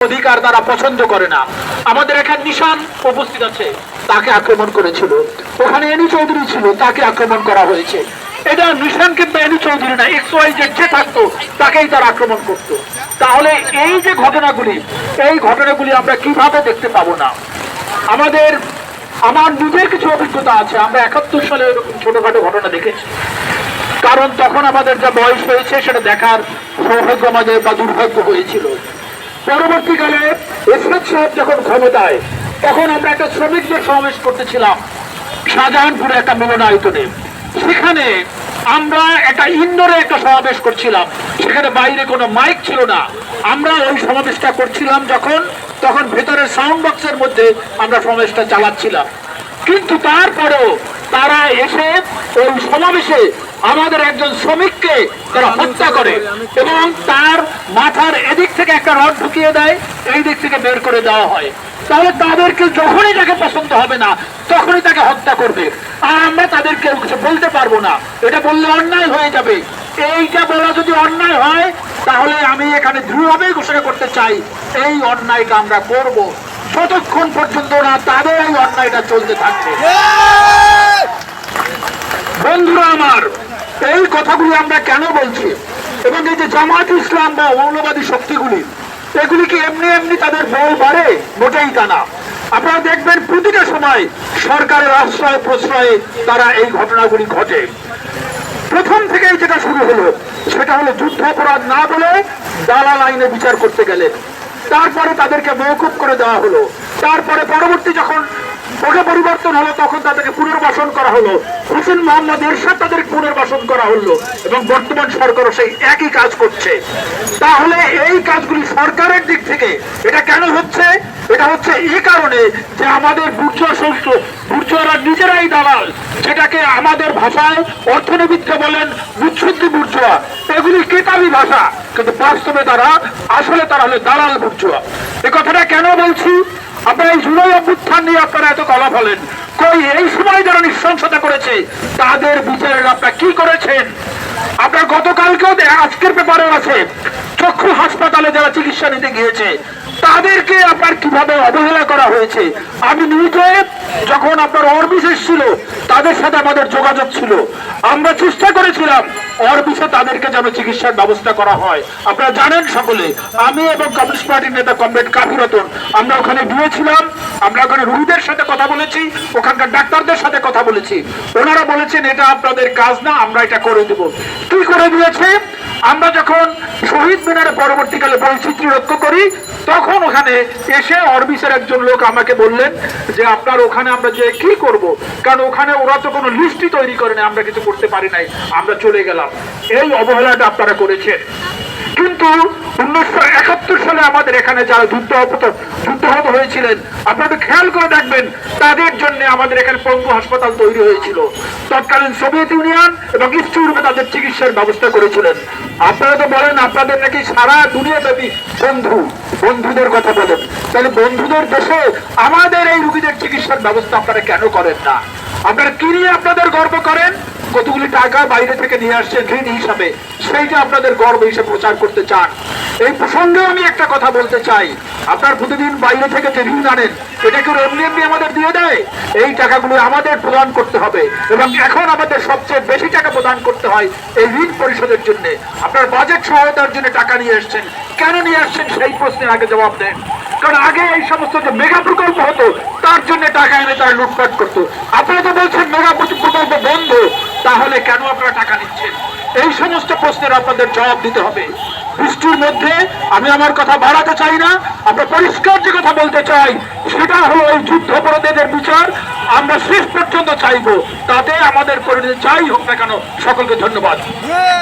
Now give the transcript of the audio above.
অধিকার তারা পছন্দ করে না। আমাদের এখানে নিশান উপস্থিত আছে, তাকে আক্রমণ করেছিল। ওখানে এনি চৌধুরী ছিল, তাকে আক্রমণ করা হয়েছে। এটা নিশান কিন্তু এনি চৌধুরী না, XY যে থাকতো তাকেই তারা আক্রমণ করতো। তাহলে এই যে ঘটনাগুলি, এই ঘটনাগুলি আমরা কিভাবে দেখতে পাবো না? আমার নিজের কিছু অভিজ্ঞতা আছে। আমরা 71 সালে এরকম ছোটখাটো ঘটনা দেখেছি, কারণ তখন আমাদের যা বয়স হয়েছে সেটা দেখার সৌভাগ্য আমাদের বা দুর্ভাগ্য হয়েছিল। পরবর্তীকালে এরশাদ সাহেব যখন ক্ষমতায়, তখন আমরা একটা শ্রমিকদের সমাবেশ করতেছিলাম শাহজাহানপুরে একটা মিলনায়তনে। সেখানে আমরা একটা ইনডোরে একটা সমাবেশ করছিলাম, সেখানে বাইরে কোনো মাইক ছিল না। আমরা ওই সমাবেশটা করছিলাম তখন ভেতরের সাউন্ড বক্সের মধ্যে আমরা সমাবেশটা চালাচ্ছিলাম। কিন্তু তারপরেও তারা এসে ওই সমাবেশে আমাদের একজন শ্রমিককে তারা হত্যা করে এবং তার মাথার এদিক থেকে একটা রড ঢুকিয়ে দেয়, এই দিক থেকে বের করে দেওয়া হয়। তাহলে তাদেরকে যখনই তাকে পছন্দ হবে না তখনই তাকে হত্যা করবে, আর আমরা তাদেরকে কিছু বলতে পারবো না। এটা বললে অন্যায় হয়ে যাবে। এইটা বলা যদি অন্যায় হয় তাহলে আমি এখানে দৃঢ়ভাবে ঘোষণা করতে চাই, এই অন্যায়টা আমরা করব যতক্ষণ পর্যন্ত না তাদের এই অন্যায়টা চলতে থাকবে। বন্ধুরা আমার, এই কথাগুলি আমরা কেন বলছি এবং এই যে জামাত ইসলাম বা মৌলবাদী শক্তিগুলি, এগুলি কি এমনি এমনি তাদের বল বাড়ে? মোটেই তা না। আপনারা দেখবেন প্রতিটা সময় সরকারের আশ্রয় প্রশ্রয়ে তারা এই ঘটনাগুলি ঘটে। প্রথম থেকেই যেটা শুরু হলো সেটা হলো যুদ্ধ অপরাধ না বলে দালাল আইনে বিচার করতে গেলেন, তারপরে তাদেরকে মওকুফ করে দেওয়া হলো। তারপরে পরবর্তী যখন ওকে পরিবর্তন হলো তখন তাদেরকে পুনর্বাসন করা হলো। হোসেন মোহাম্মদ এরশাদ তাদের পুনর্বাসন করা হলো এবং বর্তমান সরকারও সেই একই কাজ করছে। তাহলে এই কাজগুলি সরকারের দিক থেকে এটা কেন হচ্ছে? এটা হচ্ছে এই কারণে যে আমাদের বুর্জোয়ারা নিজেরাই দালাল, যেটাকে আমাদের ভাষায় অর্থনীতিতে বলেন মুৎসুদ্দি বুর্জোয়া। এগুলি কেতাবি ভাষা, কিন্তু বাস্তবে আসলে তারা হলো দালাল বুর্জোয়া। এই কথাটা কেন বলছি? আপনারা এই জুলাই অভ্যুত্থান নিয়ে আপনারা এত কলা বলেন, কই এই সময় যারা নৃশংসতা করেছে তাদের বিচারের আপনারা কি করেছেন? আপনার গতকালকেও আজকের পেপারেও আছে, চক্ষু হাসপাতালে যারা চিকিৎসা নিতে গিয়েছে তাদেরকে আপনার কিভাবে অবহেলা করা হয়েছে। আমি নিজে যখন আপনার অরবিশেষ ছিল তাদের সাথে আমাদের যোগাযোগ ছিল, আমরা চেষ্টা করেছিলাম অরবিশে তাদেরকে যেন চিকিৎসার ব্যবস্থা করা হয়। আপনারা জানেন সকলে, আমি এবং কমিউনিস্ট পার্টির নেতা কমরেড কাফি রতন আমরা ওখানে গিয়েছিলাম। আমরা ওখানে রোগীদের সাথে কথা বলেছি, ওখানকার ডাক্তারদের সাথে কথা বলেছি। ওনারা বলেছেন এটা আপনাদের কাজ না, আমরা এটা করে দেব। কি করে দিয়েছে? আমরা যখন শহীদ মিনারে পরবর্তীকালে বৈচিত্র্য লক্ষ্য করি তখন ওখানে এসে অরবিশের একজন লোক আমাকে বললেন যে আপনার ওখানে আমরা যে কি করব, কারণ ওখানে ওরা তো কোনো লিস্টই তৈরি করে না, আমরা কিছু করতে পারি নাই, আমরা চলে গেলাম। এই অবহেলাটা আপনারা করেছেন। কিন্তু 1971 সালে আমাদের এখানে যারা যুদ্ধাহত হয়েছিলেন আপনারা খেয়াল করে দেখবেন তাদের জন্য আমাদের এখানে পঙ্গু হাসপাতাল তৈরি হয়েছিল। তৎকালীন সোভিয়েত ইউনিয়ন এবং ইস্ট ইউরোপে তাদের চিকিৎসার ব্যবস্থা করেছিলেন। আপনারা তো বলেন আপনাদের নাকি সারা দুনিয়াব্যাপী বন্ধুদের কথা বলেন, তাহলে বন্ধুদের দেশে আমাদের এই রোগীদের চিকিৎসার ব্যবস্থা আপনারা কেন করেন না? আপনারা কি নিয়ে আপনাদের গর্ব করেন? কতগুলি টাকা বাইরে থেকে নিয়ে আসছেন ঋণ হিসাবে, সেইটা আপনাদের গর্ব হিসেবে প্রচার করতে চান। এই প্রসঙ্গে আমি একটা কথা বলতে চাই, আপনার প্রতিদিন বাইরে থেকে যে ঋণ আনেন এটা কেউ এমনি এমনি আমাদের দিয়ে দেয়? এই টাকাগুলো আমাদের প্রদান করতে হবে এবং এখন আমাদের সবচেয়ে বেশি টাকা প্রদান করতে হয় এই ঋণ পরিশোধের জন্য। আপনার বাজেট সহায়তার জন্য টাকা নিয়ে আসছেন, কেন নিয়ে আসছেন সেই প্রশ্নের আগে জবাব দেন। কারণ আগে এই সমস্ত যে মেগা প্রকল্প হতো তার জন্য টাকা এনে তারা লুটপাট করতো। আপনারা তো বলছেন মেগা প্রকল্প বন্ধ, তাহলে কেন আপনারা টাকা নিচ্ছেন? এই সমস্ত প্রশ্নের আপনাদের জবাব দিতে হবে। বৃষ্টির মধ্যে আমি আমার কথা বাড়াতে চাই না, আমরা পরিষ্কার যে কথা বলতে চাই সেটা হলো এই যুদ্ধাপরাধীদের বিচার আমরা শেষ পর্যন্ত চাইবো, তাতে আমাদের পরিণতি যাই হোক না কেন। সকলকে ধন্যবাদ।